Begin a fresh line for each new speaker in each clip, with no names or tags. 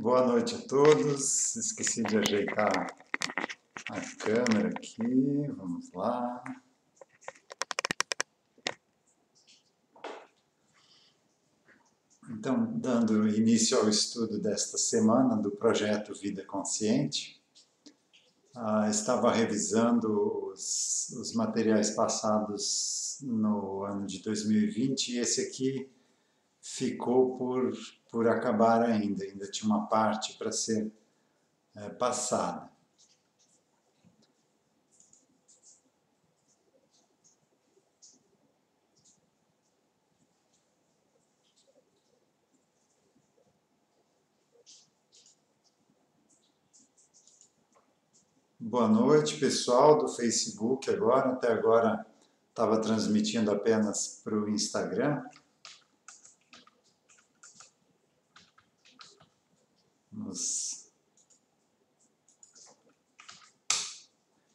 Boa noite a todos. Esqueci de ajeitar a câmera aqui. Vamos lá. Então, dando início ao estudo desta semana do projeto Vida Consciente, estava revisando os materiais passados no ano de 2020 e esse aqui ficou por acabar ainda tinha uma parte para ser passada. Boa noite, pessoal do Facebook agora. Até agora estava transmitindo apenas para o Instagram.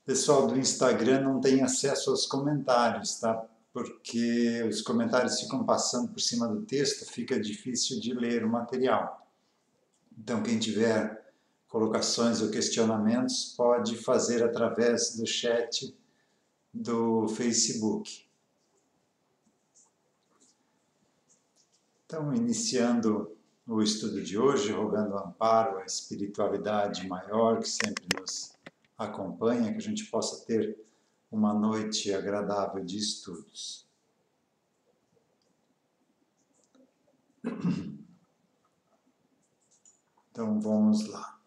Pessoal do Instagram não tem acesso aos comentários, tá? Porque os comentários ficam passando por cima do texto, fica difícil de ler o material. Então, quem tiver colocações ou questionamentos pode fazer através do chat do Facebook. Então, iniciando o estudo de hoje, rogando amparo à espiritualidade maior que sempre nos acompanha, que a gente possa ter uma noite agradável de estudos. Então, vamos lá.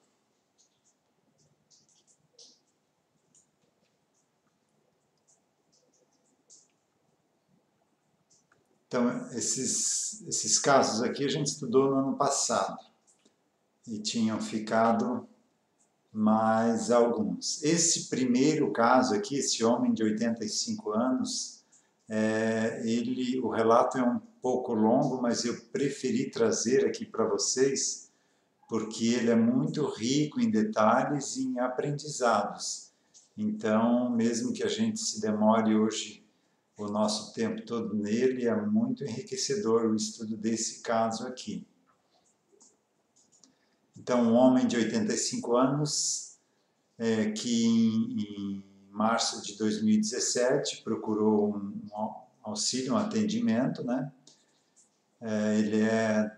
Então, esses casos aqui a gente estudou no ano passado e tinham ficado mais alguns. Esse primeiro caso aqui, esse homem de 85 anos, o relato é um pouco longo, mas eu preferi trazer aqui para vocês porque ele é muito rico em detalhes e em aprendizados. Então, mesmo que a gente se demore hoje o nosso tempo todo nele, é muito enriquecedor o estudo desse caso aqui. Então, um homem de 85 anos, que em março de 2017 procurou um auxílio, um atendimento, né? Ele é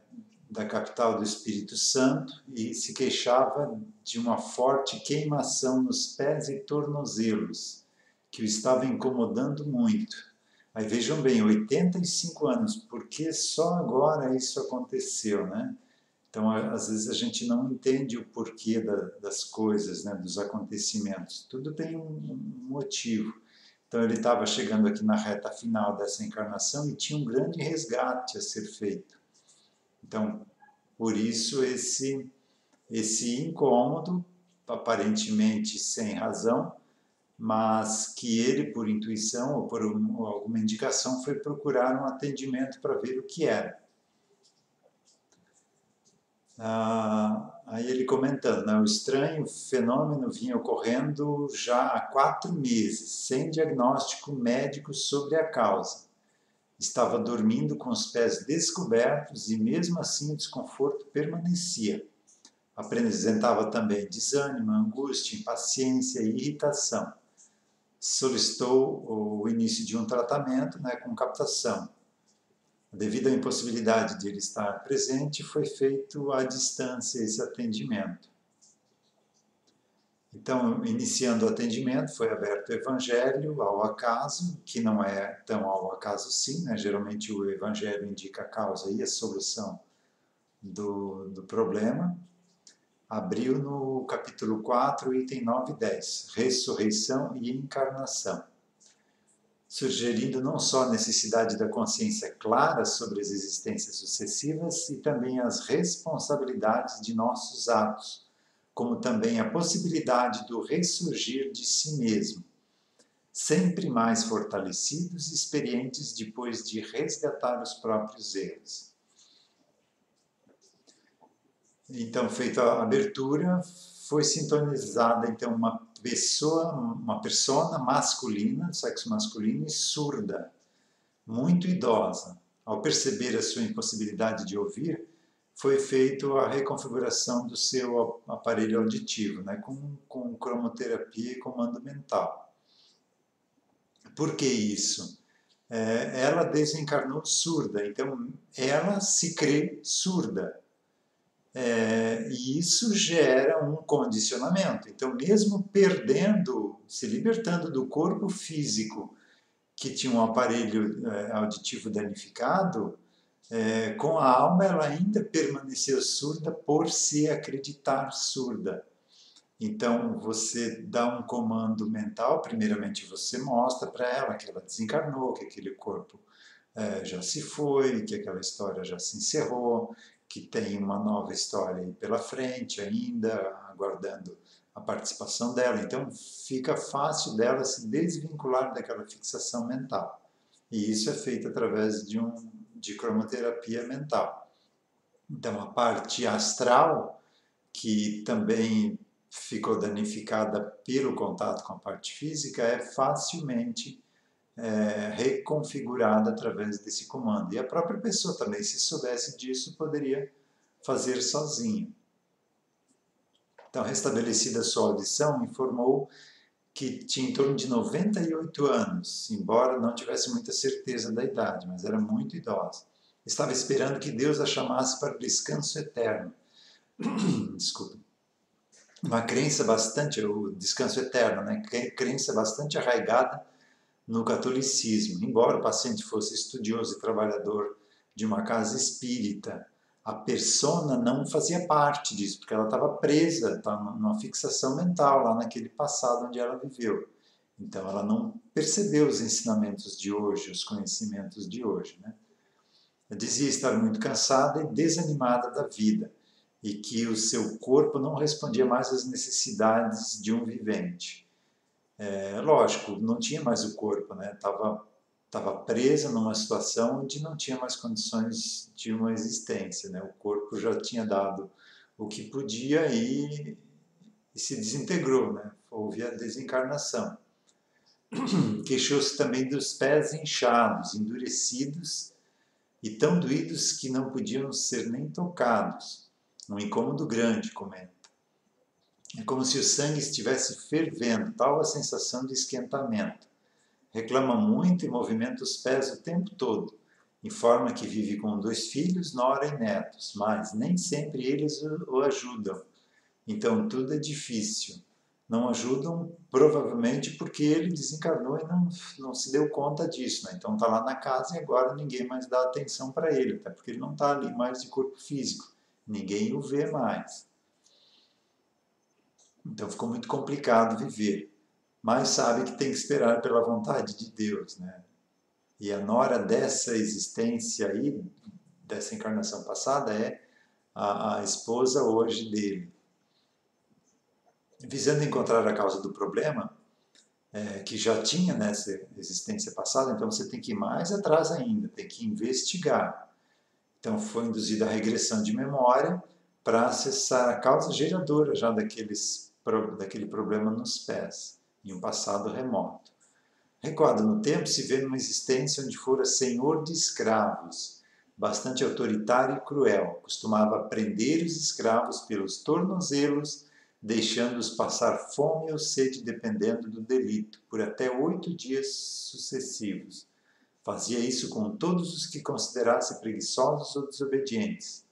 da capital do Espírito Santo e se queixava de uma forte queimação nos pés e tornozelos, que o estava incomodando muito. Aí vejam bem, 85 anos, por que só agora isso aconteceu, né? Então, às vezes a gente não entende o porquê das coisas, né, dos acontecimentos. Tudo tem um motivo. Então, ele estava chegando aqui na reta final dessa encarnação e tinha um grande resgate a ser feito. Então, por isso esse incômodo, aparentemente sem razão, mas que ele, por intuição ou por alguma indicação, foi procurar um atendimento para ver o que era. Aí ele comentando, né, o estranho fenômeno vinha ocorrendo já há 4 meses, sem diagnóstico médico sobre a causa. Estava dormindo com os pés descobertos e mesmo assim o desconforto permanecia. Apresentava também desânimo, angústia, impaciência e irritação. Solicitou o início de um tratamento, né, com captação. Devido à impossibilidade de ele estar presente, foi feito à distância esse atendimento. Então, iniciando o atendimento, foi aberto o Evangelho ao acaso, que não é tão ao acaso assim, né? Geralmente o Evangelho indica a causa e a solução do problema. Abriu no capítulo 4, item 9 e 10, Ressurreição e Encarnação, sugerindo não só a necessidade da consciência clara sobre as existências sucessivas e também as responsabilidades de nossos atos, como também a possibilidade do ressurgir de si mesmo, sempre mais fortalecidos e experientes depois de resgatar os próprios erros. Então, feita a abertura, foi sintonizada então uma persona masculina, sexo masculino e surda, muito idosa. Ao perceber a sua impossibilidade de ouvir, foi feito a reconfiguração do seu aparelho auditivo, né, com cromoterapia e comando mental. Por que isso? Ela desencarnou surda, então ela se crê surda. E isso gera um condicionamento. Então, mesmo perdendo, se libertando do corpo físico, que tinha um aparelho auditivo danificado, com a alma ela ainda permaneceu surda por se acreditar surda. Então, você dá um comando mental, primeiramente você mostra para ela que ela desencarnou, que aquele corpo já se foi, que aquela história já se encerrou, que tem uma nova história aí pela frente ainda, aguardando a participação dela. Então, fica fácil dela se desvincular daquela fixação mental. E isso é feito através de cromoterapia mental. Então, a parte astral, que também ficou danificada pelo contato com a parte física, é facilmente reconfigurada através desse comando. E a própria pessoa também, se soubesse disso, poderia fazer sozinha. Então, restabelecida a sua audição, informou que tinha em torno de 98 anos, embora não tivesse muita certeza da idade, mas era muito idosa. Estava esperando que Deus a chamasse para o descanso eterno. Desculpa. Uma crença bastante, o descanso eterno, né? Crença bastante arraigada no catolicismo. Embora o paciente fosse estudioso e trabalhador de uma casa espírita, a persona não fazia parte disso, porque ela estava presa, estava numa fixação mental lá naquele passado onde ela viveu. Então ela não percebeu os ensinamentos de hoje, os conhecimentos de hoje, né? Ela dizia estar muito cansada e desanimada da vida e que o seu corpo não respondia mais às necessidades de um vivente. Lógico, não tinha mais o corpo, né? Tava presa numa situação onde não tinha mais condições de uma existência, né? O corpo já tinha dado o que podia e se desintegrou, né? Houve a desencarnação. Queixou-se também dos pés inchados, endurecidos e tão doídos que não podiam ser nem tocados. Um incômodo grande, comenta. É como se o sangue estivesse fervendo, tal a sensação de esquentamento. Reclama muito e movimenta os pés o tempo todo. Informa que vive com 2 filhos, nora e netos, mas nem sempre eles o ajudam. Então tudo é difícil. Não ajudam, provavelmente porque ele desencarnou e não se deu conta disso. Né? Então está lá na casa e agora ninguém mais dá atenção para ele, até porque ele não está ali mais de corpo físico. Ninguém o vê mais. Então ficou muito complicado viver. Mas sabe que tem que esperar pela vontade de Deus, né? E a nora dessa existência aí, dessa encarnação passada, é a esposa hoje dele. Visando encontrar a causa do problema, que já tinha nessa existência passada, então você tem que ir mais atrás ainda, tem que investigar. Então foi induzida a regressão de memória para acessar a causa geradora já daquele problema nos pés, em um passado remoto. Recuado no tempo, se vê numa existência onde fora senhor de escravos, bastante autoritário e cruel. Costumava prender os escravos pelos tornozelos, deixando-os passar fome ou sede dependendo do delito, por até 8 dias sucessivos. Fazia isso com todos os que considerasse preguiçosos ou desobedientes.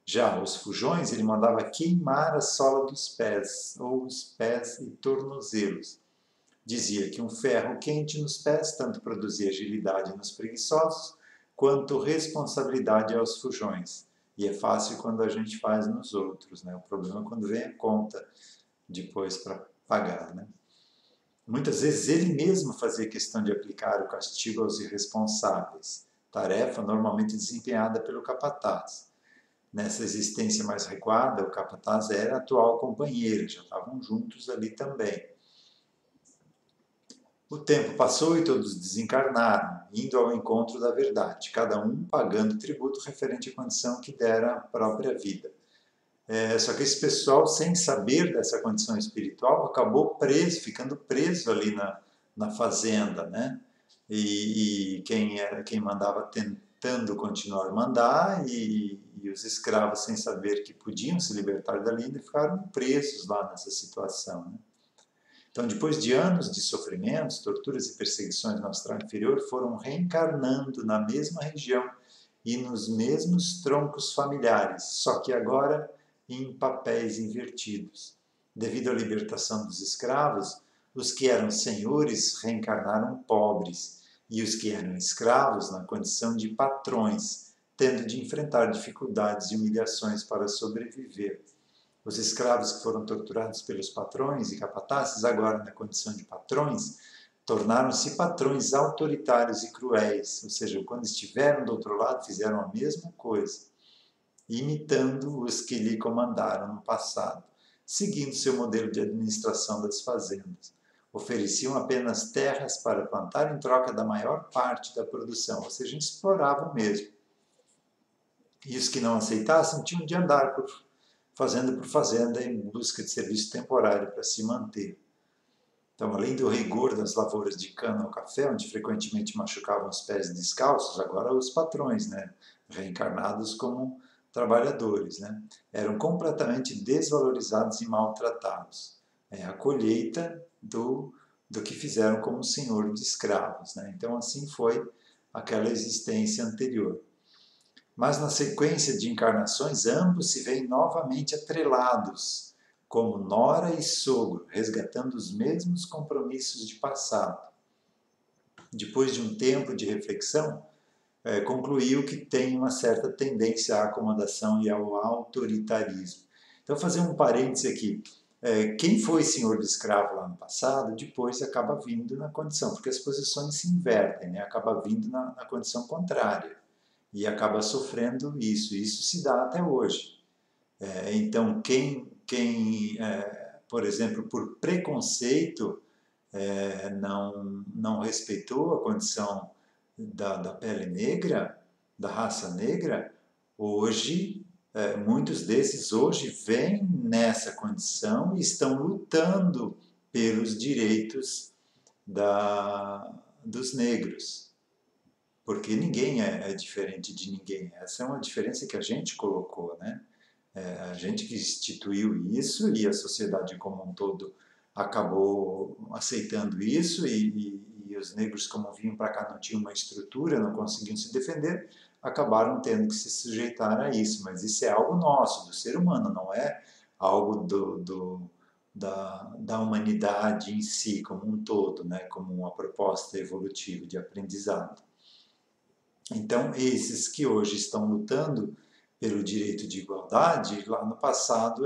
Já os fujões ele mandava queimar a sola dos pés, ou os pés e tornozelos. Dizia que um ferro quente nos pés tanto produzia agilidade nos preguiçosos, quanto responsabilidade aos fujões. E é fácil quando a gente faz nos outros, né? O problema é quando vem a conta depois para pagar, né? Muitas vezes ele mesmo fazia questão de aplicar o castigo aos irresponsáveis, tarefa normalmente desempenhada pelo capataz. Nessa existência mais recuada, o capataz era a atual companheira, já estavam juntos ali também. O tempo passou e todos desencarnaram, indo ao encontro da verdade, cada um pagando tributo referente à condição que dera a própria vida. Só que esse pessoal, sem saber dessa condição espiritual, acabou preso, ficando preso ali na fazenda, né? E quem mandava tentando continuar a mandar e os escravos, sem saber que podiam se libertar dali, ainda ficaram presos lá nessa situação, né? Então, depois de anos de sofrimentos, torturas e perseguições no astral inferior, foram reencarnando na mesma região e nos mesmos troncos familiares, só que agora em papéis invertidos. Devido à libertação dos escravos, os que eram senhores reencarnaram pobres e os que eram escravos na condição de patrões, tendo de enfrentar dificuldades e humilhações para sobreviver. Os escravos que foram torturados pelos patrões e capatazes, agora na condição de patrões, tornaram-se patrões autoritários e cruéis, ou seja, quando estiveram do outro lado, fizeram a mesma coisa, imitando os que lhe comandaram no passado, seguindo seu modelo de administração das fazendas. Ofereciam apenas terras para plantar em troca da maior parte da produção, ou seja, exploravam mesmo. E os que não aceitassem tinham de andar por fazenda em busca de serviço temporário para se manter. Então, além do rigor das lavouras de cana ou café, onde frequentemente machucavam os pés descalços, agora os patrões, né, reencarnados como trabalhadores, né, eram completamente desvalorizados e maltratados. É a colheita do que fizeram como senhor de escravos, né? Então, assim foi aquela existência anterior. Mas na sequência de encarnações, ambos se veem novamente atrelados, como nora e sogro, resgatando os mesmos compromissos de passado. Depois de um tempo de reflexão, concluiu que tem uma certa tendência à acomodação e ao autoritarismo. Então, vou fazer um parêntese aqui. Quem foi senhor de escravo lá no passado, depois acaba vindo na condição, porque as posições se invertem, né? Acaba vindo na condição contrária. E acaba sofrendo isso. Isso se dá até hoje. Então, quem por exemplo, por preconceito, não respeitou a condição da pele negra, da raça negra, hoje, muitos desses hoje vêm nessa condição e estão lutando pelos direitos dos negros. Porque ninguém é diferente de ninguém. Essa é uma diferença que a gente colocou, né? A gente que instituiu isso e a sociedade como um todo acabou aceitando isso e os negros, como vinham para cá, não tinham uma estrutura, não conseguiam se defender, acabaram tendo que se sujeitar a isso. Mas isso é algo nosso, do ser humano, não é algo da humanidade em si, como um todo, né? Como uma proposta evolutiva de aprendizado. Então, esses que hoje estão lutando pelo direito de igualdade, lá no passado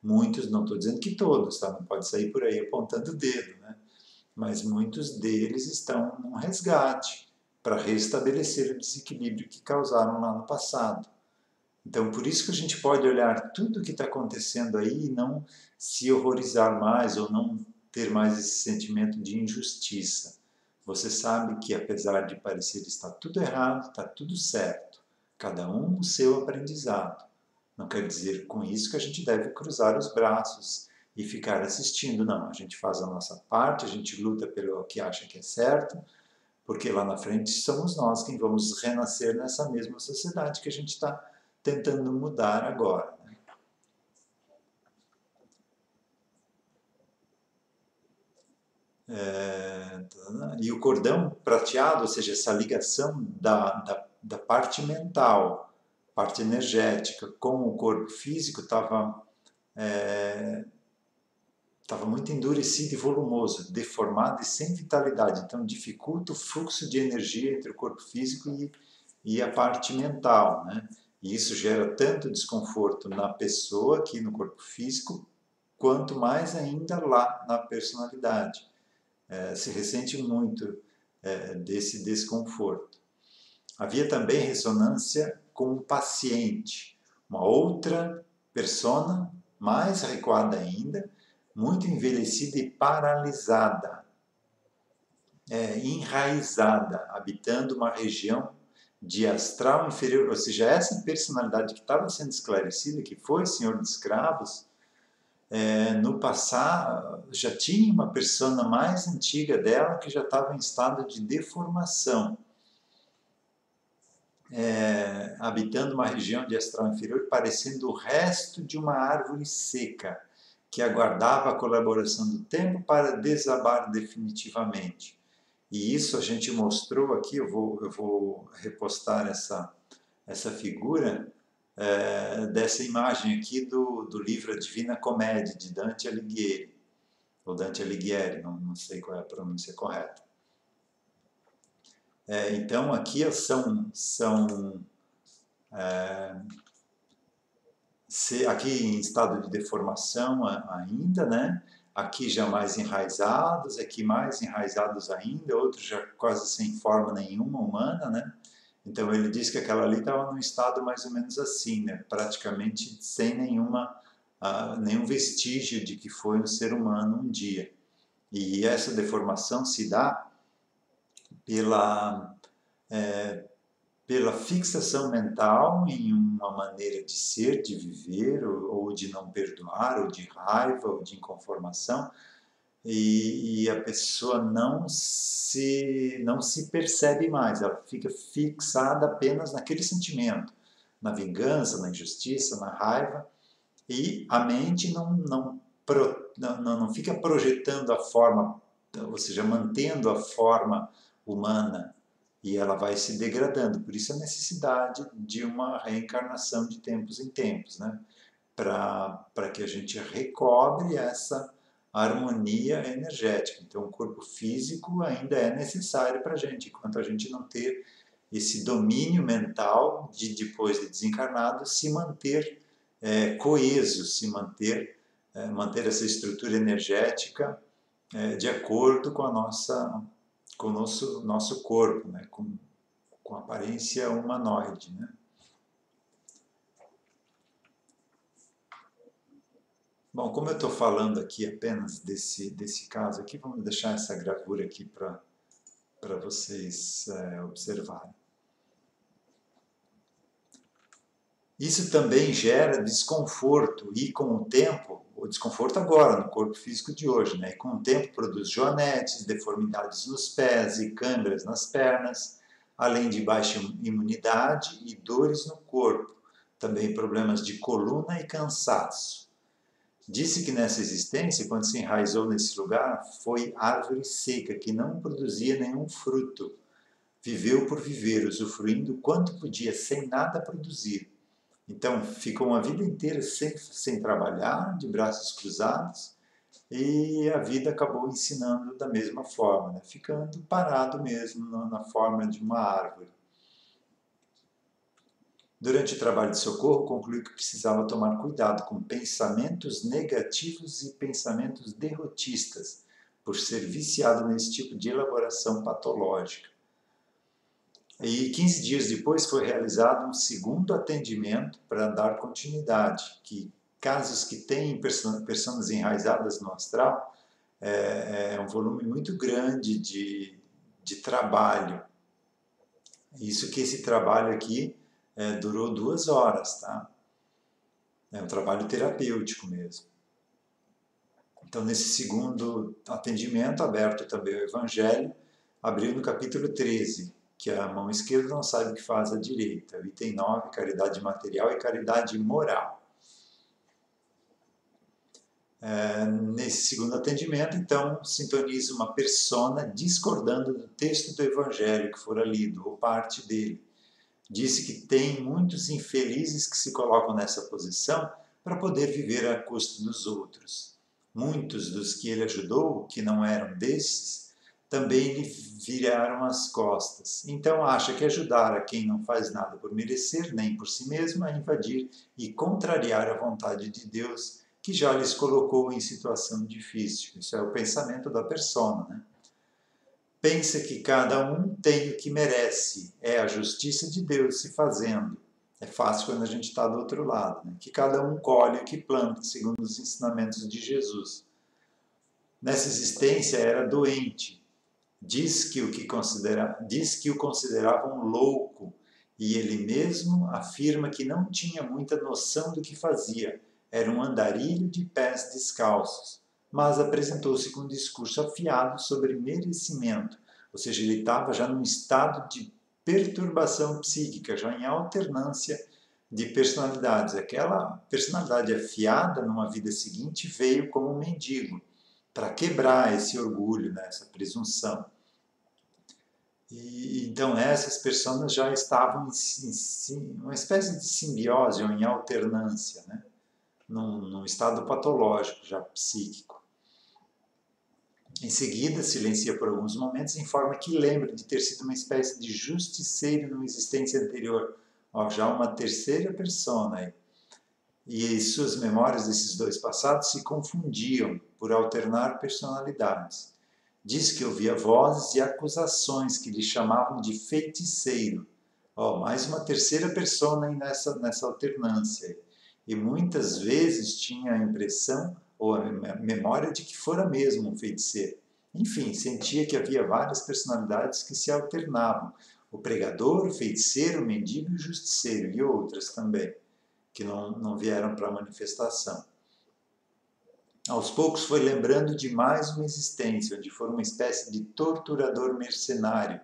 muitos, não estou dizendo que todos, tá? Não pode sair por aí apontando o dedo, né? Mas muitos deles estão num resgate para restabelecer o desequilíbrio que causaram lá no passado. Então, por isso que a gente pode olhar tudo o que está acontecendo aí e não se horrorizar mais ou não ter mais esse sentimento de injustiça. Você sabe que, apesar de parecer estar tudo errado, está tudo certo. Cada um no seu aprendizado. Não quer dizer com isso que a gente deve cruzar os braços e ficar assistindo, não. A gente faz a nossa parte, a gente luta pelo que acha que é certo, porque lá na frente somos nós quem vamos renascer nessa mesma sociedade que a gente está tentando mudar agora. E o cordão prateado, ou seja, essa ligação da parte mental, parte energética, com o corpo físico estava muito endurecido e volumoso, deformado e sem vitalidade. Então dificulta o fluxo de energia entre o corpo físico e a parte mental, né? E isso gera tanto desconforto na pessoa, aqui no corpo físico, quanto mais ainda lá na personalidade. Se ressente muito desse desconforto. Havia também ressonância com o paciente, uma outra persona, mais recuada ainda, muito envelhecida e paralisada, enraizada, habitando uma região de astral inferior, ou seja, essa personalidade que estava sendo esclarecida, que foi senhor de escravos, no passado já tinha uma persona mais antiga dela que já estava em estado de deformação. habitando uma região de astral inferior, parecendo o resto de uma árvore seca, que aguardava a colaboração do tempo para desabar definitivamente. E isso a gente mostrou aqui, eu vou repostar essa figura, dessa imagem aqui do livro A Divina Comédia, de Dante Alighieri, ou Dante Alighieri, não sei qual é a pronúncia correta. Então aqui aqui em estado de deformação ainda, né? Aqui já mais enraizados, aqui mais enraizados ainda, outros já quase sem forma nenhuma humana, né? Então ele diz que aquela ali estava num estado mais ou menos assim, né? Praticamente sem nenhum vestígio de que foi um ser humano um dia. E essa deformação se dá pela pela fixação mental em uma maneira de ser, de viver, ou de não perdoar, ou de raiva, ou de inconformação, e a pessoa não se percebe mais, ela fica fixada apenas naquele sentimento, na vingança, na injustiça, na raiva, e a mente não fica projetando a forma, ou seja, mantendo a forma humana, e ela vai se degradando. Por isso a necessidade de uma reencarnação de tempos em tempos, né? Para que a gente recobre essa harmonia energética. Então, o corpo físico ainda é necessário para a gente, enquanto a gente não ter esse domínio mental de, depois de desencarnado, se manter coeso, manter essa estrutura energética de acordo com com o nosso corpo, né? Com aparência humanoide, né? Bom, como eu estou falando aqui apenas desse caso aqui, vamos deixar essa gravura aqui para vocês observarem. Isso também gera desconforto e com o tempo, o desconforto agora no corpo físico de hoje, né? E com o tempo produz joanetes, deformidades nos pés e câimbras nas pernas, além de baixa imunidade e dores no corpo, também problemas de coluna e cansaço. Disse que nessa existência, quando se enraizou nesse lugar, foi árvore seca, que não produzia nenhum fruto. Viveu por viver, usufruindo quanto podia, sem nada produzir. Então, ficou uma vida inteira sem trabalhar, de braços cruzados, e a vida acabou ensinando da mesma forma, né? Ficando parado mesmo na forma de uma árvore. Durante o trabalho de socorro, concluiu que precisava tomar cuidado com pensamentos negativos e pensamentos derrotistas, por ser viciado nesse tipo de elaboração patológica. E 15 dias depois foi realizado um segundo atendimento para dar continuidade, que casos que têm pessoas enraizadas no astral é um volume muito grande de trabalho. Isso que esse trabalho aqui durou 2 horas, tá? É um trabalho terapêutico mesmo. Então, nesse segundo atendimento, aberto também o Evangelho, abriu no capítulo 13, que a mão esquerda não sabe o que faz a direita. O item 9, caridade material e caridade moral. Nesse segundo atendimento, então, sintoniza uma persona discordando do texto do Evangelho que fora lido, ou parte dele. Disse que tem muitos infelizes que se colocam nessa posição para poder viver à custa dos outros. Muitos dos que ele ajudou, que não eram desses, também lhe viraram as costas. Então acha que ajudar a quem não faz nada por merecer, nem por si mesmo, é invadir e contrariar a vontade de Deus, que já lhes colocou em situação difícil. Isso é o pensamento da persona, né? Pensa que cada um tem o que merece, é a justiça de Deus se fazendo. É fácil quando a gente está do outro lado, né? Que cada um colhe o que planta, segundo os ensinamentos de Jesus. Nessa existência era doente, diz que o consideravam louco, e ele mesmo afirma que não tinha muita noção do que fazia, era um andarilho de pés descalços, mas apresentou-se com um discurso afiado sobre merecimento, ou seja, ele estava já num estado perturbação psíquica, já em alternância de personalidades. Aquela personalidade afiada numa vida seguinte veio como um mendigo, para quebrar esse orgulho, né, essa presunção. E, então essas pessoas já estavam em uma espécie de simbiose ou em alternância, né, num estado patológico, já psíquico. Em seguida, silencia por alguns momentos e informa que lembra de ter sido uma espécie de justiceiro numa existência anterior. Ó, já uma terceira persona aí. E suas memórias desses dois passados se confundiam por alternar personalidades. Diz que ouvia vozes e acusações que lhe chamavam de feiticeiro. Ó, mais uma terceira persona aí nessa alternância. E muitas vezes tinha a impressão ou a memória de que fora mesmo um feiticeiro. Enfim, sentia que havia várias personalidades que se alternavam. O pregador, o feiticeiro, o mendigo e o justiceiro, e outras também, que não vieram para a manifestação. Aos poucos foi lembrando de mais uma existência, onde foi uma espécie de torturador mercenário,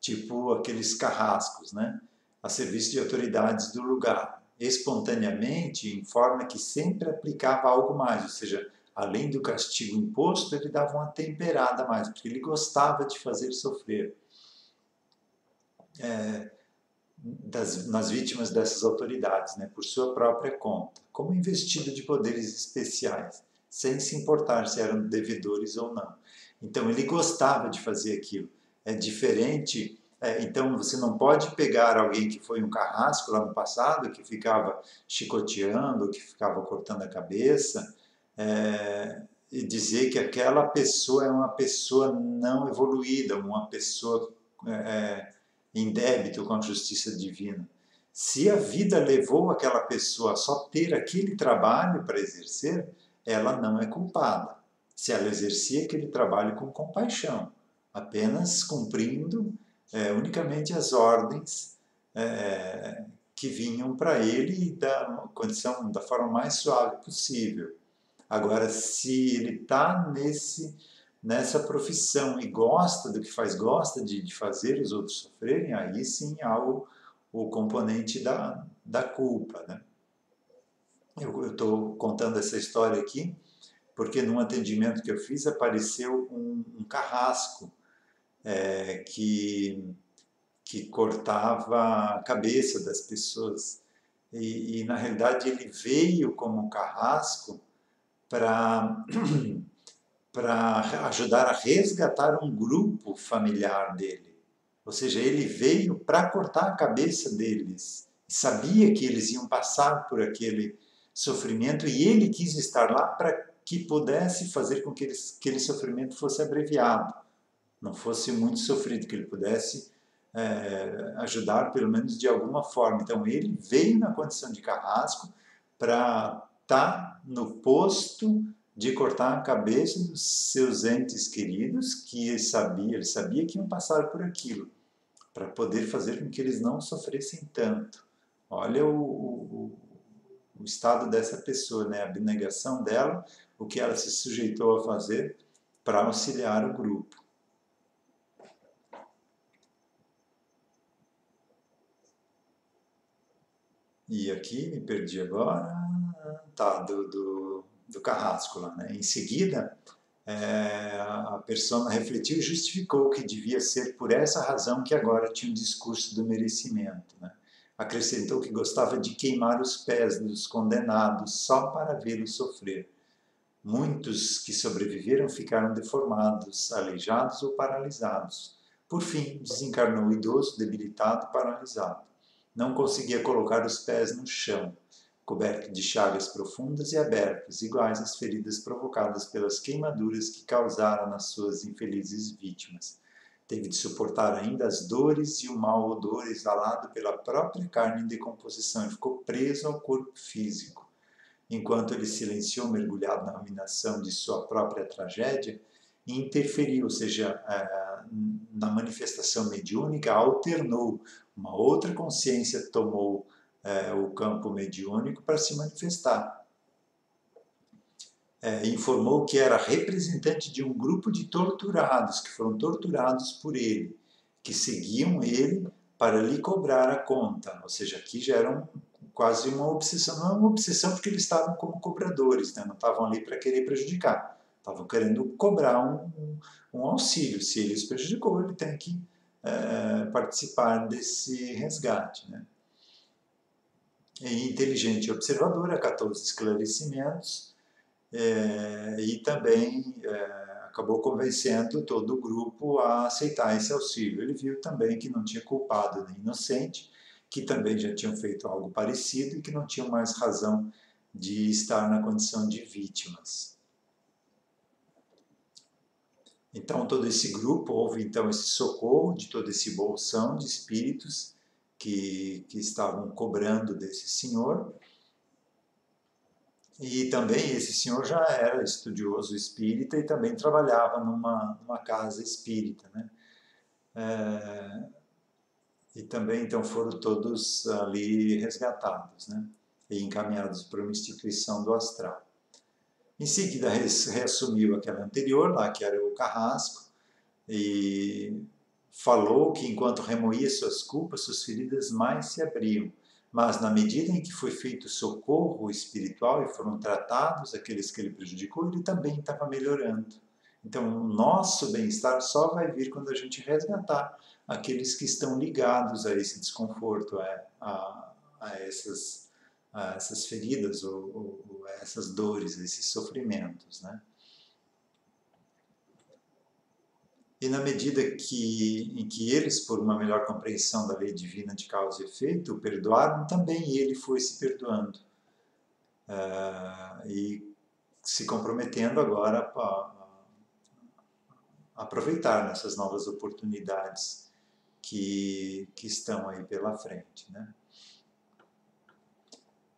tipo aqueles carrascos, né? A serviço de autoridades do lugar. Espontaneamente informa que sempre aplicava algo mais, ou seja, além do castigo imposto, ele dava uma temperada a mais, porque ele gostava de fazer sofrer nas vítimas dessas autoridades, né, por sua própria conta, como investido de poderes especiais, sem se importar se eram devedores ou não. Então ele gostava de fazer aquilo. É diferente. Então você não pode pegar alguém que foi um carrasco lá no passado, que ficava chicoteando, que ficava cortando a cabeça, e dizer que aquela pessoa é uma pessoa não evoluída, uma pessoa em débito com a justiça divina. Se a vida levou aquela pessoa a só ter aquele trabalho para exercer, ela não é culpada. Se ela exercia aquele trabalho com compaixão, apenas cumprindo unicamente as ordens que vinham para ele da condição da forma mais suave possível. Agora, se ele está nessa profissão e gosta do que faz, gosta de fazer os outros sofrerem, aí sim há o componente da culpa, né? Eu estou contando essa história aqui porque num atendimento que eu fiz apareceu um carrasco que cortava a cabeça das pessoas. E na realidade ele veio como carrasco para ajudar a resgatar um grupo familiar dele. Ou seja, ele veio para cortar a cabeça deles. Sabia que eles iam passar por aquele sofrimento e ele quis estar lá para que pudesse fazer com que aquele sofrimento fosse abreviado, não fosse muito sofrido, que ele pudesse ajudar pelo menos de alguma forma. Então ele veio na condição de carrasco para estar no posto de cortar a cabeça dos seus entes queridos, que ele sabia que iam passar por aquilo, para poder fazer com que eles não sofressem tanto. Olha o estado dessa pessoa, né? A abnegação dela, o que ela se sujeitou a fazer para auxiliar o grupo. E aqui, me perdi agora, tá, do carrasco lá, né? Em seguida, a persona refletiu e justificou que devia ser por essa razão que agora tinha o discurso do merecimento, né? Acrescentou que gostava de queimar os pés dos condenados só para vê-los sofrer. Muitos que sobreviveram ficaram deformados, aleijados ou paralisados. Por fim, desencarnou idoso, debilitado, paralisado. Não conseguia colocar os pés no chão, coberto de chagas profundas e abertas, iguais às feridas provocadas pelas queimaduras que causara nas suas infelizes vítimas. Teve de suportar ainda as dores e o mau odor exalado pela própria carne em decomposição e ficou preso ao corpo físico. Enquanto ele silenciou, mergulhado na ruminação de sua própria tragédia, e interferiu, ou seja, na manifestação mediúnica, alternou. Uma outra consciência tomou o campo mediúnico para se manifestar. Informou que era representante de um grupo de torturados, que foram torturados por ele, que seguiam ele para lhe cobrar a conta. Ou seja, aqui já era quase uma obsessão. Não é uma obsessão porque eles estavam como cobradores, né? Não estavam ali para querer prejudicar. Estavam querendo cobrar um auxílio. Se ele os prejudicou, ele tem que participar desse resgate, né? E inteligente e observador, acatou os esclarecimentos e também acabou convencendo todo o grupo a aceitar esse auxílio. Ele viu também que não tinha culpado nem inocente, que também já tinham feito algo parecido e que não tinham mais razão de estar na condição de vítimas. Então, todo esse grupo, houve então esse socorro de todo esse bolsão de espíritos que estavam cobrando desse senhor. E também esse senhor já era estudioso espírita e também trabalhava numa casa espírita, né? E também então foram todos ali resgatados, né? E encaminhados para uma instituição do astral. Em seguida reassumiu aquela anterior, lá que era o Carrasco, e falou que enquanto remoía suas culpas, suas feridas mais se abriam. Mas na medida em que foi feito socorro espiritual e foram tratados aqueles que ele prejudicou, ele também estava melhorando. Então, o nosso bem-estar só vai vir quando a gente resgatar aqueles que estão ligados a esse desconforto, a essas feridas ou a essas dores, a esses sofrimentos, né? E na medida em que eles, por uma melhor compreensão da lei divina de causa e efeito, o perdoaram, também ele foi se perdoando. E se comprometendo agora a aproveitar nessas novas oportunidades que estão aí pela frente, né?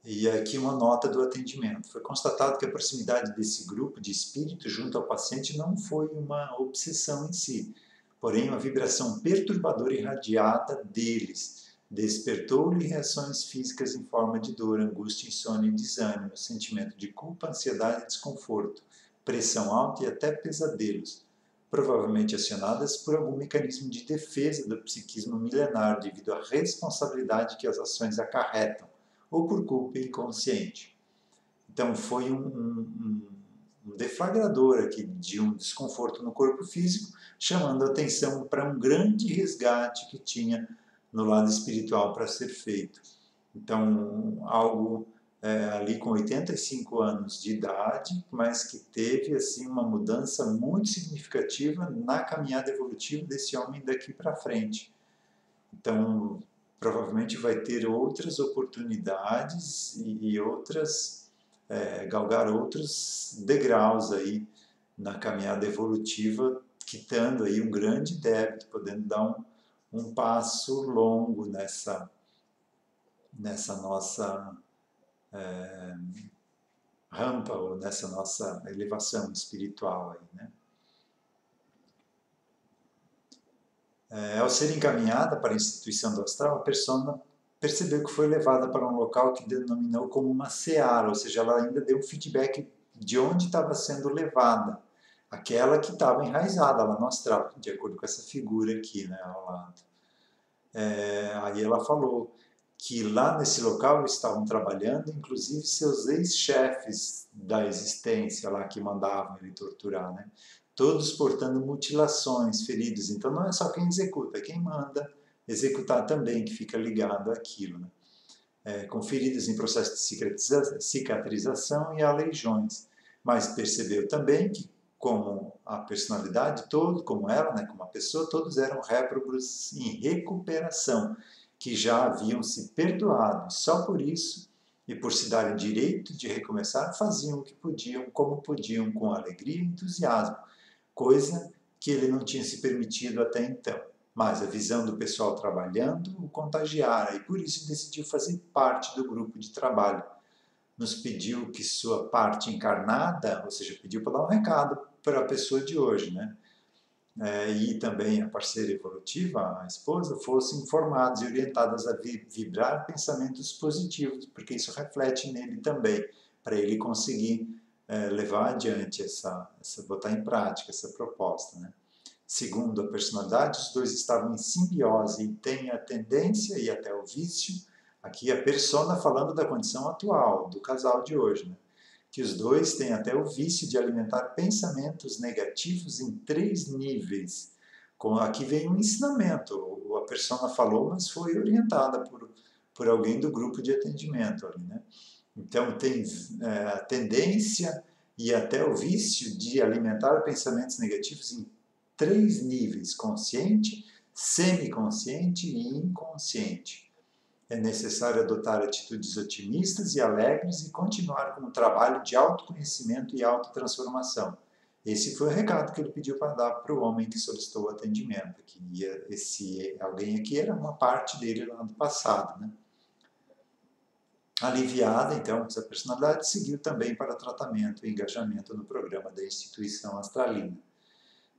E aqui uma nota do atendimento. Foi constatado que a proximidade desse grupo de espíritos junto ao paciente não foi uma obsessão em si, porém uma vibração perturbadora irradiada deles despertou-lhe reações físicas em forma de dor, angústia, insônia e desânimo, sentimento de culpa, ansiedade e desconforto, pressão alta e até pesadelos, provavelmente acionadas por algum mecanismo de defesa do psiquismo milenar devido à responsabilidade que as ações acarretam, ou por culpa inconsciente. Então foi um deflagrador aqui de um desconforto no corpo físico, chamando a atenção para um grande resgate que tinha no lado espiritual para ser feito. Então, algo ali com 85 anos de idade, mas que teve assim uma mudança muito significativa na caminhada evolutiva desse homem daqui para frente. Então, provavelmente vai ter outras oportunidades e outras, galgar outros degraus aí na caminhada evolutiva, quitando aí um grande débito, podendo dar um passo longo nessa nossa rampa ou nessa nossa elevação espiritual aí, né? Ao ser encaminhada para a instituição do astral, a persona percebeu que foi levada para um local que denominou como uma seara, ou seja, ela ainda deu um feedback de onde estava sendo levada, aquela que estava enraizada lá no astral, de acordo com essa figura aqui, né, ao lado. Aí ela falou que lá nesse local estavam trabalhando, inclusive, seus ex-chefes da existência lá que mandavam ele torturar, né? Todos portando mutilações, feridos. Então não é só quem executa, é quem manda executar também, que fica ligado àquilo, né? Com feridas em processo de cicatrização e aleijões. Mas percebeu também que, como a personalidade, como ela, né, como a pessoa, todos eram réprobos em recuperação, que já haviam se perdoado. Só por isso, e por se darem direito de recomeçar, faziam o que podiam, como podiam, com alegria e entusiasmo, coisa que ele não tinha se permitido até então. Mas a visão do pessoal trabalhando o contagiara e por isso decidiu fazer parte do grupo de trabalho. Nos pediu que sua parte encarnada, ou seja, pediu para dar um recado para a pessoa de hoje, né? E também a parceira evolutiva, a esposa, fossem informadas e orientadas a vibrar pensamentos positivos, porque isso reflete nele também, para ele conseguir levar adiante botar em prática essa proposta, né? Segundo a personalidade, os dois estavam em simbiose e têm a tendência e até o vício. Aqui a persona falando da condição atual do casal de hoje, né? Que os dois têm até o vício de alimentar pensamentos negativos em 3 níveis. Aqui vem um ensinamento. A persona falou, mas foi orientada por alguém do grupo de atendimento ali, né? Então tem a tendência e até o vício de alimentar pensamentos negativos em 3 níveis: consciente, semiconsciente e inconsciente. É necessário adotar atitudes otimistas e alegres e continuar com o trabalho de autoconhecimento e autotransformação. Esse foi o recado que ele pediu para dar para o homem que solicitou o atendimento. Que esse alguém aqui era uma parte dele lá do passado, né? Aliviada, então, essa personalidade seguiu também para tratamento e engajamento no programa da instituição astralina.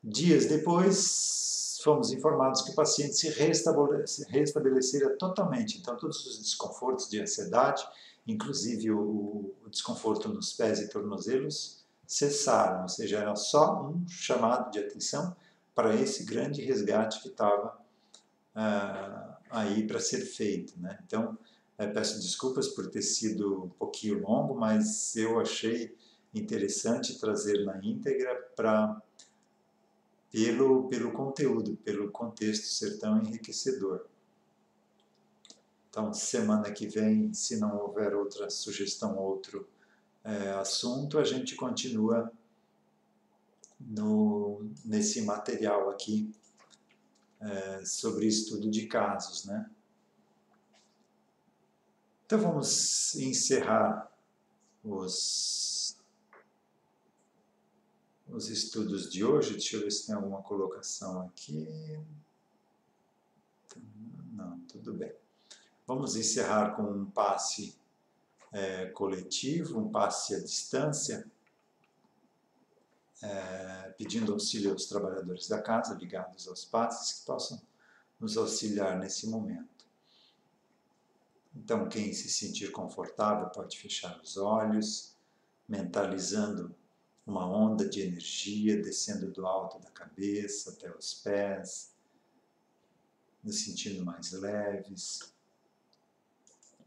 Dias depois, fomos informados que o paciente se restabelecera totalmente. Então, todos os desconfortos de ansiedade, inclusive o desconforto nos pés e tornozelos, cessaram. Ou seja, era só um chamado de atenção para esse grande resgate que estava aí para ser feito, né? Então, peço desculpas por ter sido um pouquinho longo, mas eu achei interessante trazer na íntegra pelo conteúdo, pelo contexto ser tão enriquecedor. Então, semana que vem, se não houver outra sugestão, outro assunto, a gente continua nesse material aqui sobre estudo de casos, né? Então vamos encerrar os estudos de hoje. Deixa eu ver se tem alguma colocação aqui. Não, tudo bem. Vamos encerrar com um passe coletivo, um passe à distância, pedindo auxílio aos trabalhadores da casa, ligados aos passes, que possam nos auxiliar nesse momento. Então, quem se sentir confortável pode fechar os olhos, mentalizando uma onda de energia descendo do alto da cabeça até os pés, nos sentindo mais leves,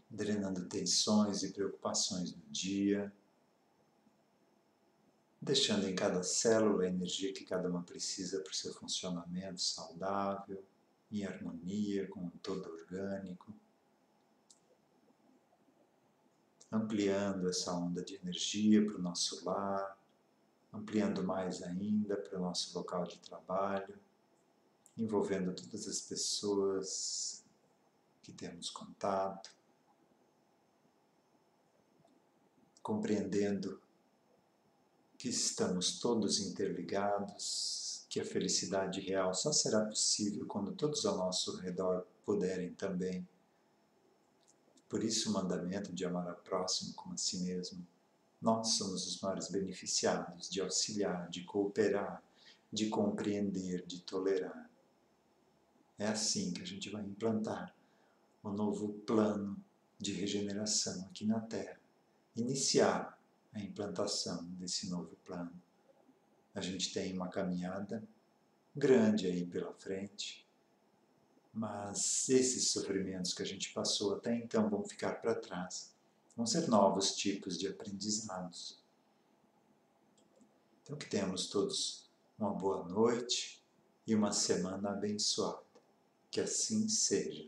drenando tensões e preocupações do dia, deixando em cada célula a energia que cada uma precisa para o seu funcionamento saudável, em harmonia com o todo orgânico, ampliando essa onda de energia para o nosso lar, ampliando mais ainda para o nosso local de trabalho, envolvendo todas as pessoas que temos contato, compreendendo que estamos todos interligados, que a felicidade real só será possível quando todos ao nosso redor puderem também. Por isso o mandamento de amar ao próximo como a si mesmo. Nós somos os maiores beneficiados de auxiliar, de cooperar, de compreender, de tolerar. É assim que a gente vai implantar um novo plano de regeneração aqui na Terra. Iniciar a implantação desse novo plano. A gente tem uma caminhada grande aí pela frente, mas esses sofrimentos que a gente passou até então vão ficar para trás. Vão ser novos tipos de aprendizados. Então que tenhamos todos uma boa noite e uma semana abençoada. Que assim seja.